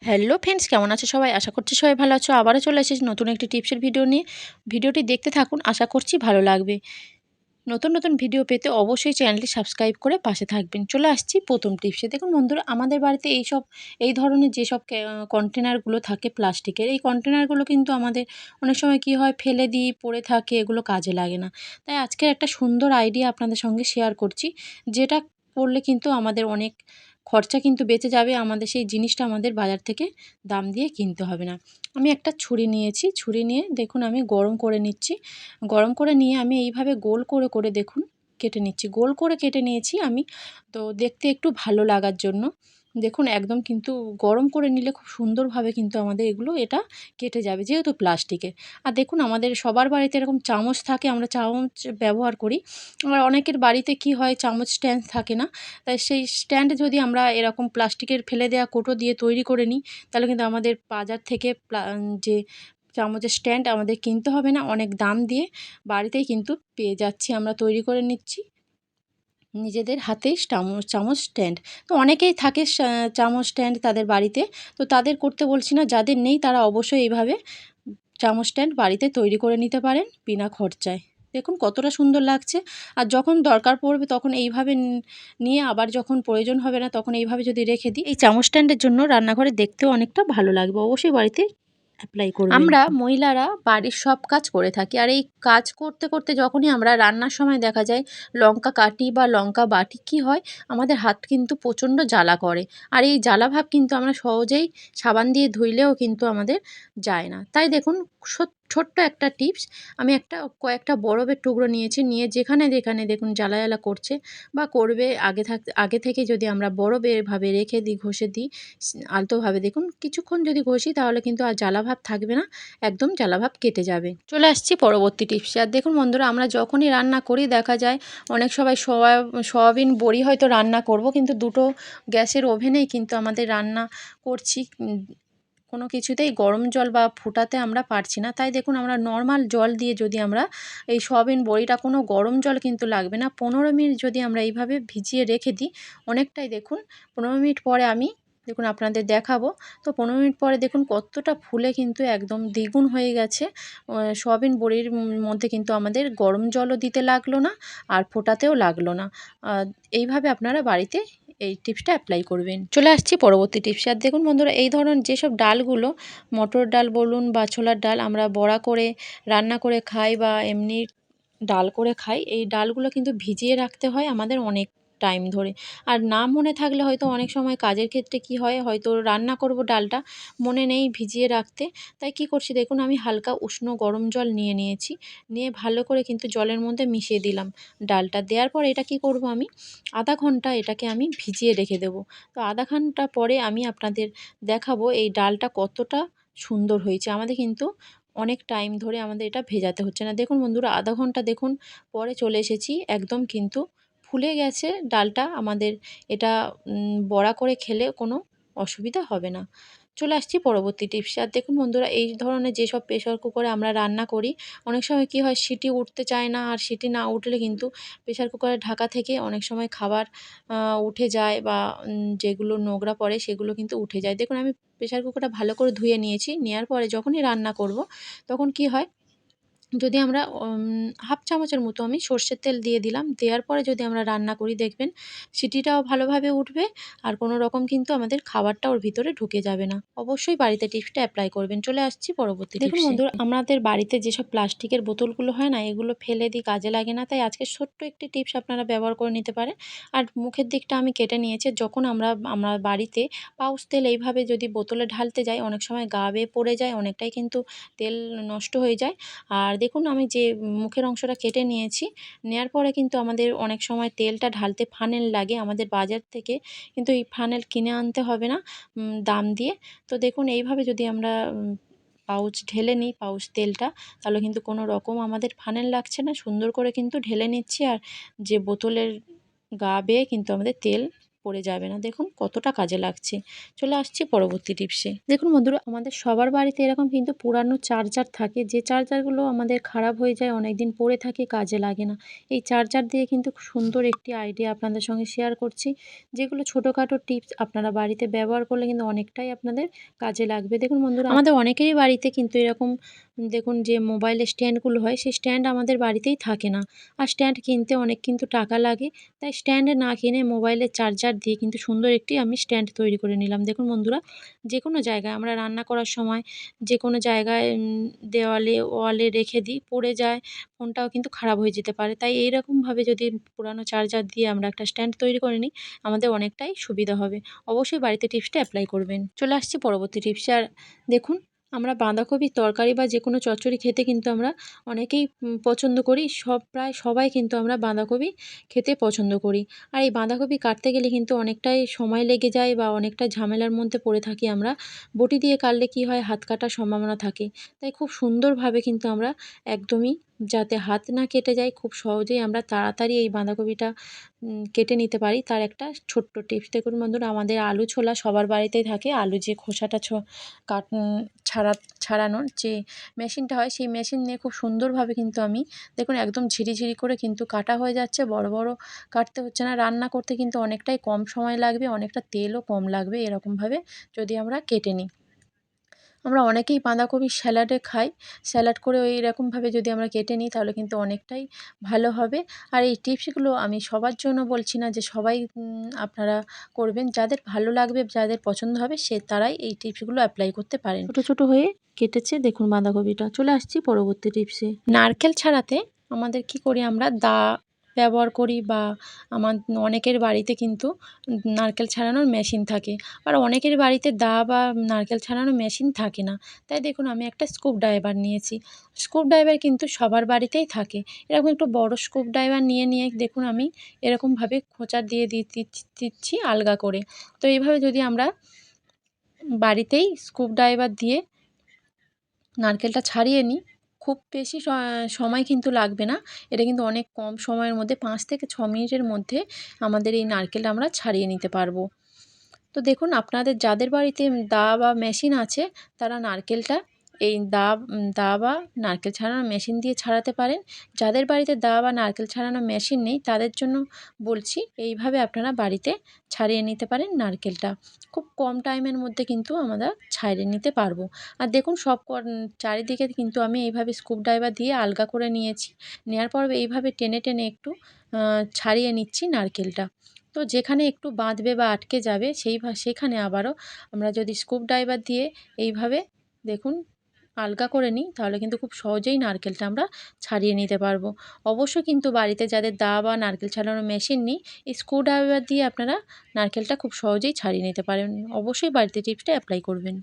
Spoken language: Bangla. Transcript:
হ্যালো ফ্রেন্ডস, কেমন আছো সবাই? আশা করছি সবাই ভালো আছো। আবারও চলে এসেছি নতুন একটি টিপসের ভিডিও নিয়ে। ভিডিওটি দেখতে থাকুন, আশা করছি ভালো লাগবে। নতুন নতুন ভিডিও পেতে অবশ্যই চ্যানেলটি সাবস্ক্রাইব করে পাশে থাকবেন। চলে আসছি প্রথম টিপসে। দেখুন বন্ধুরা, আমাদের বাড়িতে এই ধরনের যেসব কন্টেনারগুলো থাকে প্লাস্টিকের, এই কন্টেনারগুলো কিন্তু আমাদের অনেক সময় কি হয়, ফেলে দিই, পড়ে থাকে, এগুলো কাজে লাগে না। তাই আজকের একটা সুন্দর আইডিয়া আপনাদের সঙ্গে শেয়ার করছি, যেটা করলে কিন্তু আমাদের অনেক খরচা কিন্তু বেঁচে যাবে। আমাদের সেই জিনিসটা আমাদের বাজার থেকে দাম দিয়ে কিনতে হবে না। আমি একটা ছুরি নিয়েছি, ছুরি নিয়ে দেখুন আমি গরম করে নিচ্ছি। গরম করে নিয়ে আমি এইভাবে গোল করে করে দেখুন কেটে নিচ্ছি। গোল করে কেটে নিয়েছি আমি, তো দেখতে একটু ভালো লাগার জন্য। দেখুন একদম কিন্তু গরম করে নিলে খুব সুন্দরভাবে কিন্তু আমাদের এটা কেটে যাবে, যেহেতু প্লাস্টিকের। আর দেখুন আমাদের সবার বাড়িতে এরকম চামচ থাকে, আমরা চামচ ব্যবহার করি। আর অনেকের বাড়িতে কি হয়, চামচ স্ট্যান্ড থাকে না। তাই সেই স্ট্যান্ড যদি আমরা এরকম প্লাস্টিকের ফেলে দেওয়া কৌটো দিয়ে তৈরি করে নিই, তাহলে কিন্তু আমাদের বাজার থেকে যে চামচের স্ট্যান্ড আমাদের কিনতে হবে না, অনেক দাম দিয়ে বাড়িতেই কিন্তু পেয়ে যাচ্ছি। আমরা তৈরি করে নিচ্ছি নিজেদের হাতেই চামচ স্ট্যান্ড। তো অনেকেই থাকে চামচ স্ট্যান্ড তাদের বাড়িতে। তো তাদের করতে বলছি না, যাদের নেই তারা অবশ্যই এইভাবে চামচ স্ট্যান্ড বাড়িতে তৈরি করে নিতে পারেন বিনা খরচায়। দেখুন কতটা সুন্দর লাগছে। আর যখন দরকার পড়বে তখন এইভাবে নিয়ে, আবার যখন প্রয়োজন হবে না তখন এইভাবে যদি রেখে দিই, এই চামচ স্ট্যান্ডের জন্য রান্নাঘরে দেখতেও অনেকটা ভালো লাগবে। অবশ্যই বাড়িতে অ্যাপ্লাই করবেন। আমরা মহিলারা বাড়ির সব কাজ করে থাকি, আর এই কাজ করতে করতে যখনই আমরা রান্নার সময় দেখা যায় লঙ্কা কাটি বা লঙ্কা বাটি, কি হয়, আমাদের হাত কিন্তু প্রচণ্ড জ্বালা করে। আর এই জ্বালা ভাব কিন্তু আমরা সহজেই সাবান দিয়ে ধুইলেও কিন্তু আমাদের যায় না। তাই দেখুন ছোট্ট একটা টিপস, আমি কয়েকটা বরফের টুকরো নিয়েছি, নিয়ে যেখানে যেখানে দেখুন জ্বালা জ্বালা করছে বা করবে, আগে থেকে যদি আমরা বরফ এভাবে রেখে দিই, ঘষে দিই আলতোভাবে, দেখুন কিছুক্ষণ যদি ঘষি তাহলে কিন্তু আর জ্বালা ভাব থাকবে না, একদম জ্বালা ভাব কেটে যাবে। চলে আসছি পরবর্তী টিপসে। আর দেখুন বন্ধুরা, আমরা যখনই রান্না করি দেখা যায় অনেক সবাই সয়াবিন বড়ি হয়তো রান্না করব, কিন্তু দুটো গ্যাসের ওভেনেই কিন্তু আমাদের রান্না করছি। কোনো কিছুতেই গরম জল বা ফোটাতে আমরা পারছি না। তাই দেখুন আমরা নর্মাল জল দিয়ে যদি আমরা এই সয়াবিন বড়িটা, কোনো গরম জল কিন্তু লাগবে না, 15 মিনিট যদি আমরা এইভাবে ভিজিয়ে রেখে দিই, অনেকটাই দেখুন 15 মিনিট পরে আমি দেখুন আপনাদের দেখাবো। তো 15 মিনিট পরে দেখুন কতটা ফুলে কিন্তু একদম দ্বিগুণ হয়ে গেছে। সয়াবিন বড়ির মধ্যে কিন্তু আমাদের গরম জলও দিতে লাগলো না, আর ফোটাতেও লাগলো না। এইভাবে আপনারা বাড়িতে এই টিপসটা অ্যাপ্লাই করবেন। চলে আসছি পরবর্তী টিপসে। আর দেখুন বন্ধুরা, এই ধরনের যেসব ডালগুলো, মটর ডাল বলুন বা ছোলার ডাল, আমরা বড়া করে রান্না করে খাই বা এমনি ডাল করে খাই, এই ডালগুলো কিন্তু ভিজিয়ে রাখতে হয় আমাদের অনেক টাইম ধরে। আর না মনে থাকলে হয়তো অনেক সময় কাজের ক্ষেত্রে কি হয়, হয়তো রান্না করব ডালটা মনে নেই ভিজিয়ে রাখতে। তাই কি করছি দেখুন, আমি হালকা উষ্ণ গরম জল নিয়ে নিয়েছি, নিয়ে ভালো করে কিন্তু জলের মধ্যে মিশিয়ে দিলাম ডালটা। দেওয়ার পর এটা কি করব, আমি আধা ঘন্টা এটাকে আমি ভিজিয়ে রেখে দেবো। তো আধা ঘন্টা পরে আমি আপনাদের দেখাবো এই ডালটা কতটা সুন্দর হয়েছে। আমাদের কিন্তু অনেক টাইম ধরে আমাদের এটা ভেজাতে হচ্ছে না। দেখুন বন্ধুরা, আধা ঘন্টা দেখুন পরে চলে এসেছি, একদম কিন্তু ফুলে গেছে ডালটা আমাদের। এটা বড়া করে খেলে কোনো অসুবিধা হবে না। চলে আসছি পরবর্তী টিপসে। আর দেখুন বন্ধুরা, এই ধরনের যেসব প্রেশার কুকারে আমরা রান্না করি, অনেক সময় কি হয়, সিটি উঠতে চায় না, আর সিটি না উঠলে কিন্তু প্রেশার কুকারের ঢাকা থেকে অনেক সময় খাবার উঠে যায়, বা যেগুলো নোংরা পড়ে সেগুলো কিন্তু উঠে যায়। দেখুন আমি প্রেশার কুকারটা ভালো করে ধুয়ে নিয়েছি। নেওয়ার পরে যখনই রান্না করব, তখন কি হয়, যদি আমরা হাফ চামচের মতো আমি সর্ষের তেল দিয়ে দিলাম। দেওয়ার পরে যদি আমরা রান্না করি, দেখবেন সিটিটাও ভালোভাবে উঠবে, আর কোনো রকম কিন্তু আমাদের খাবারটা ওর ভিতরে ঢুকে যাবে না। অবশ্যই বাড়িতে টিপসটা অ্যাপ্লাই করবেন। চলে আসছি পরবর্তী টিপসে। দেখুন বন্ধুরা, আমাদের বাড়িতে যেসব প্লাস্টিকের বোতলগুলো হয় না, এগুলো ফেলে দিই, কাজে লাগে না। তাই আজকে ছোট্ট একটি টিপস আপনারা ব্যবহার করে নিতে পারেন। আর মুখের দিকটা আমি কেটে নিয়েছি। যখন আমরা বাড়িতে পাউচ তেল এইভাবে যদি বোতলে ঢালতে যাই, অনেক সময় গা বেয়ে পড়ে যায়, অনেকটাই কিন্তু তেল নষ্ট হয়ে যায়। আর দেখুন আমি যে মুখের অংশটা কেটে নিয়েছি, নেয়ার পরে কিন্তু আমাদের অনেক সময় তেলটা ঢালতে ফানেল লাগে। আমাদের বাজার থেকে কিন্তু এই ফানেল কিনে আনতে হবে না দাম দিয়ে। তো দেখুন এইভাবে যদি আমরা পাউচ ঢেলে নিই, পাউচ তেলটা, তাহলে কিন্তু কোনো রকম আমাদের ফানেল লাগছে না। সুন্দর করে কিন্তু ঢেলে নিচ্ছি, আর যে বোতলের গা বেয়ে কিন্তু আমাদের তেল পড়ে যাবে না। দেখুন কতটা কাজে লাগছে। চলে আসছি পরবর্তী টিপসে। দেখুন বন্ধুরা, আমাদের সবার বাড়িতে এরকম কিন্তু পুরানো চার্জার থাকে, যে চার্জারগুলো আমাদের খারাপ হয়ে যায়, অনেক দিন পড়ে থাকে, কাজে লাগে না। এই চার্জার দিয়ে কিন্তু সুন্দর একটি আইডিয়া আপনাদের সঙ্গে শেয়ার করছি, যেগুলো ছোটোখাটো টিপস আপনারা বাড়িতে ব্যবহার করলে কিন্তু অনেকটাই আপনাদের কাজে লাগবে। দেখুন বন্ধুরা, আমাদের অনেকেরই বাড়িতে কিন্তু এরকম দেখুন যে মোবাইলের স্ট্যান্ডগুলো হয়, সেই স্ট্যান্ড আমাদের বাড়িতেই থাকে না। আর স্ট্যান্ড কিনতে অনেক কিন্তু টাকা লাগে, তাই স্ট্যান্ড না কিনে মোবাইলের চার্জার দিয়ে কিন্তু সুন্দর একটি আমি স্ট্যান্ড তৈরি করে নিলাম। দেখুন বন্ধুরা, যে কোনো জায়গায় আমরা রান্না করার সময় যে কোনো জায়গায় দেওয়ালে, ওয়ালে রেখে দিই, পড়ে যায়, ফোনটাও কিন্তু খারাপ হয়ে যেতে পারে। তাই এইরকমভাবে যদি পুরানো চার্জার দিয়ে আমরা একটা স্ট্যান্ড তৈরি করে নিই, আমাদের অনেকটাই সুবিধা হবে। অবশ্যই বাড়িতে টিপসটা অ্যাপ্লাই করবেন। চলে আসছি পরবর্তী টিপসে। আর দেখুন, আমরা বাঁধাকপির তরকারি বা যে কোনো চচ্চড়ি খেতে কিন্তু আমরা অনেকেই পছন্দ করি। প্রায় সবাই কিন্তু আমরা বাঁধাকপি খেতে পছন্দ করি। আর এই বাঁধাকপি কাটতে গেলে কিন্তু অনেকটাই সময় লেগে যায় বা অনেকটা ঝামেলার মধ্যে পড়ে থাকি আমরা। বটি দিয়ে কাটলে কি হয়, হাত কাটার সম্ভাবনা থাকে। তাই খুব সুন্দরভাবে কিন্তু আমরা একদমই যাতে হাত না কেটে যায়, খুব সহজেই আমরা তাড়াতাড়ি এই বাঁধাকপিটা কেটে নিতে পারি, তার একটা ছোট্ট টিপস। দেখুন বন্ধুরা, আমাদের আলু ছোলা সবার বাড়িতেই থাকে। আলু যে খোসাটা কাট ছাড়ানোর যে মেশিনটা হয়, সেই মেশিন নিয়ে খুব সুন্দরভাবে কিন্তু আমি দেখুন একদম ঝিরিঝিরি করে কিন্তু কাটা হয়ে যাচ্ছে। বড় বড় কাটতে হচ্ছে না। রান্না করতে কিন্তু অনেকটাই কম সময় লাগবে, অনেকটা তেলও কম লাগবে এরকমভাবে যদি আমরা কেটে নিই। আমরা অনেকেই বাঁধাকপি স্যালাডে খাই। স্যালাড করে ওই রকমভাবে যদি আমরা কেটে নিই, তাহলে কিন্তু অনেকটাই ভালো হবে। আর এই টিপসগুলো আমি সবার জন্য বলছি না যে সবাই আপনারা করবেন। যাদের ভালো লাগবে, যাদের পছন্দ হবে, তারাই এই টিপসগুলো অ্যাপ্লাই করতে পারেন। ছোটো ছোটো হয়ে কেটেছে দেখুন বাঁধাকপিটা। চলে আসছি পরবর্তী টিপসে। নারকেল ছাড়াতে আমাদের কি করি, আমরা ব্যবহার করি, বা অনেকের বাড়িতে কিন্তু নারকেল ছাড়ানোর মেশিন থাকে। আর অনেকের বাড়িতে বা নারকেল ছাড়ানোর মেশিন থাকে না। তাই দেখুন আমি একটা স্ক্রু ড্রাইভার নিয়েছি। স্ক্রু ড্রাইভার কিন্তু সবার বাড়িতেই থাকে। এরকম একটু বড় স্ক্রু ড্রাইভার নিয়ে দেখুন আমি এরকমভাবে খোঁচা দিয়ে দিচ্ছি আলগা করে। তো এইভাবে যদি আমরা বাড়িতেই স্ক্রু ড্রাইভার দিয়ে নারকেলটা ছাড়িয়ে নিই, খুব বেশি সময় কিন্তু লাগবে না। এটা কিন্তু অনেক কম সময়ের মধ্যে 5 থেকে 6 মিনিটের মধ্যে আমাদের এই নারকেলটা আমরা ছাড়িয়ে নিতে পারবো। তো দেখুন, আপনাদের যাদের বাড়িতে বা মেশিন আছে, তারা নারকেলটা এই বা নারকেল ছাড়ানোর মেশিন দিয়ে ছাড়াতে পারেন। যাদের বাড়িতে বা নারকেল ছাড়ানোর মেশিন নেই, তাদের জন্য বলছি এইভাবে আপনারা বাড়িতে ছাড়িয়ে নিতে পারেন নারকেলটা। খুব কম টাইমের মধ্যে কিন্তু আমরা ছাড়িয়ে নিতে পারবো। আর দেখুন চারিদিকে কিন্তু আমি এইভাবে স্ক্রু ড্রাইভার দিয়ে আলগা করে নিয়েছি। নেওয়ার পর এইভাবে টেনে টেনে একটু ছাড়িয়ে নিচ্ছি নারকেলটা। তো যেখানে একটু বাঁধবে বা আটকে যাবে, সেখানে আবারও আমরা যদি স্ক্রু ড্রাইভার দিয়ে এইভাবে দেখুন আলগা করে নিই, তাহলে কিন্তু খুব সহজেই নারকেলটা আমরা ছাড়িয়ে নিতে পারবো। অবশ্যই কিন্তু বাড়িতে যাদের বা নারকেল ছাড়ানোর মেশিন নেই, এই স্ক্রু ড্রাইভার দিয়ে আপনারা নারকেলটা খুব সহজেই ছাড়িয়ে নিতে পারেন। অবশ্যই বাড়িতে টিপসটা অ্যাপ্লাই করবেন।